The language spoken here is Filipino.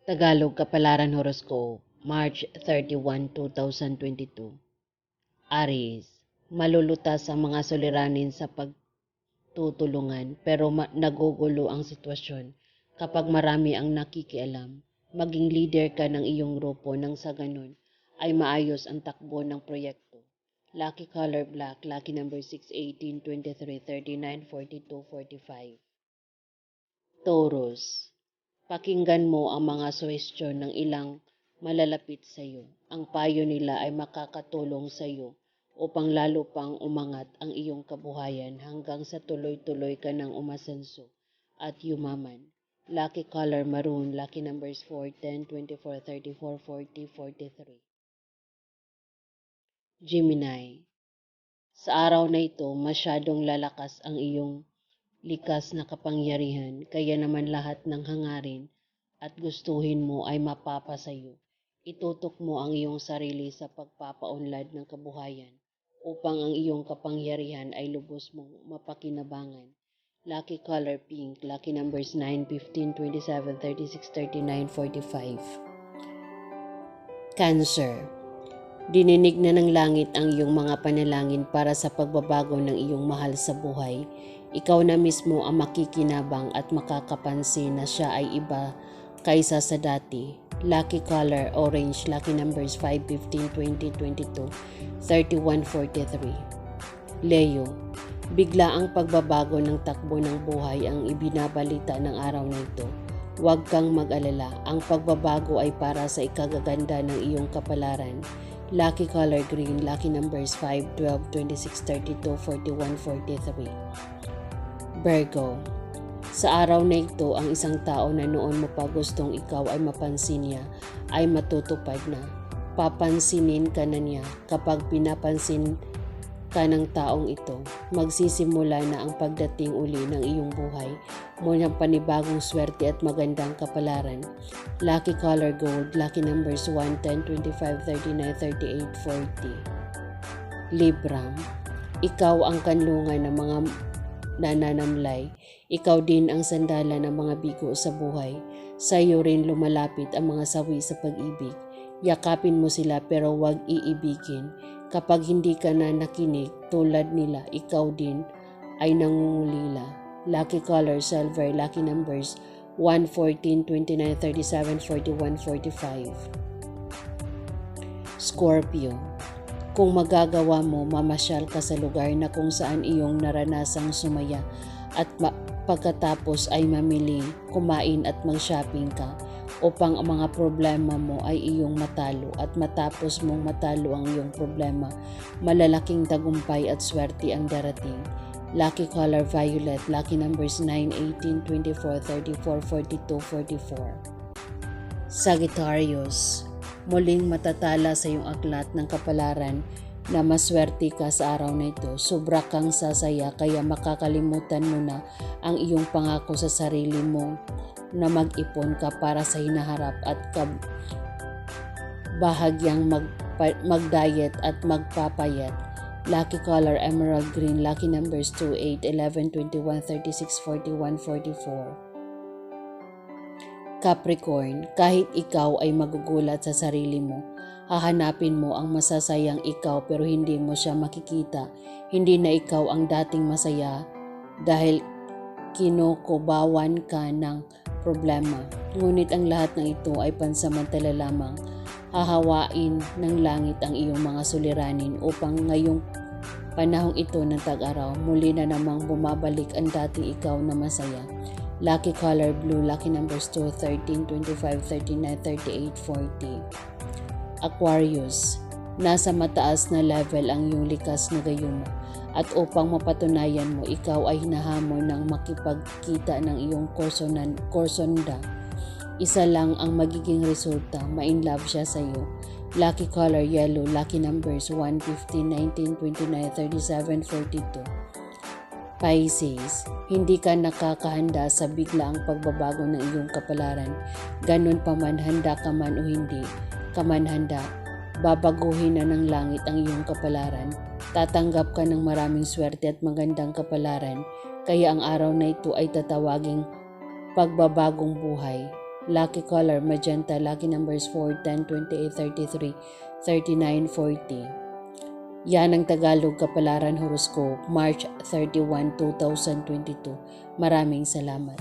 Tagalog Kapalaran Horoscope, March 31, 2022. Aries, malulutas ang mga suliranin sa pagtutulungan pero nagugulo ang sitwasyon kapag marami ang nakikialam. Maging leader ka ng iyong grupo nang sa ganun ay maayos ang takbo ng proyekto. Lucky color black, lucky number 6, 18, 23, 39, 42, 45. Taurus, pakinggan mo ang mga suwestyon ng ilang malalapit sa iyo. Ang payo nila ay makakatulong sa iyo upang lalo pang umangat ang iyong kabuhayan hanggang sa tuloy-tuloy ka ng umasenso at yumaman. Lucky color maroon, lucky numbers 4, 10, 24, 34, 40, 43. Gemini, sa araw na ito masyadong lalakas ang iyong likas na kapangyarihan, kaya naman lahat ng hangarin at gustuhin mo ay mapapasayo. Itutok mo ang iyong sarili sa pagpapaunlad ng kabuhayan upang ang iyong kapangyarihan ay lubos mong mapakinabangan. Lucky color pink, lucky numbers 9, 15, 27, 36, 39, 45. Cancer, dininig na ng langit ang iyong mga panalangin para sa pagbabago ng iyong mahal sa buhay. Ikaw na mismo ang makikinabang at makakapansin na siya ay iba kaysa sa dati. Lucky color orange, lucky numbers 5, 15, 20, 22, 31, 43. Leo, bigla ang pagbabago ng takbo ng buhay ang ibinabalita ng araw na ito. Huwag kang mag-alala, ang pagbabago ay para sa ikagaganda ng iyong kapalaran. Lucky color green, lucky numbers 5, 12, 26, 32, 41, 43. Virgo, sa araw na ito, ang isang tao na noon mo pa gustong ikaw ay mapansin niya ay matutupad na. Papansinin ka na niya kapag pinapansin ka ng taong ito. Magsisimula na ang pagdating uli ng iyong buhay mo ng panibagong swerte at magandang kapalaran. Lucky color gold, lucky numbers 1, 10, 25, 39, 38, 40. Libra, ikaw ang kanlungan ng mga nananamlay. Ikaw din ang sandala ng mga bigo sa buhay. Sa iyo rin lumalapit ang mga sawi sa pag-ibig. Yakapin mo sila pero huwag iibigin. Kapag hindi ka na nakinig tulad nila, ikaw din ay nangungulila. Lucky color silver, lucky numbers 1, 14, 29, 37, 41, 45. Scorpio, kung magagawa mo, mamasyal ka sa lugar na kung saan iyong naranasang sumaya at pagkatapos ay mamili, kumain at mag-shopping ka upang ang mga problema mo ay iyong matalo at matapos mong matalo ang iyong problema, malalaking tagumpay at swerte ang darating. Lucky color violet, lucky numbers 9, 18, 24, 34, 42, 44. Sagittarius, muling matatala sa iyong aklat ng kapalaran na maswerte ka sa araw na ito. Sobra kang sasaya kaya makakalimutan mo na ang iyong pangako sa sarili mo na mag-ipon ka para sa hinaharap at bahagyang mag-diet at magpapayat. Lucky color emerald green, lucky numbers 2, 8, 11, 21, 36, 41, 44. Capricorn, kahit ikaw ay magugulat sa sarili mo, hahanapin mo ang masasayang ikaw pero hindi mo siya makikita. Hindi na ikaw ang dating masaya dahil kinukubawan ka ng problema. Ngunit ang lahat ng ito ay pansamantala lamang. Hahawain ng langit ang iyong mga suliranin upang ngayong panahong ito ng tag-araw, muli na namang bumabalik ang dating ikaw na masaya. Lucky color blue, lucky numbers 2, 13, 25, 39, 38, 40. Aquarius, nasa mataas na level ang iyong likas na gayuma at upang mapatunayan mo ikaw ay hinahamon ng makipagkita ng iyong korsonda. Isa lang ang magiging resulta, ma-inlove siya sa iyo. Lucky color yellow, lucky numbers 1, 15, 19, 29, 37, 42. Pisces, hindi ka nakakahanda sa biglaang pagbabago ng iyong kapalaran. Ganun pa man, handa ka man o hindi ka man handa, babaguhin na ng langit ang iyong kapalaran. Tatanggap ka ng maraming swerte at magandang kapalaran, kaya ang araw na ito ay tatawaging pagbabagong buhay. Lucky color magenta. Lucky numbers 4, 10, 28, 33, 39, 40. Yan ang Tagalog Kapalaran Horoscope, March 31, 2022. Maraming salamat.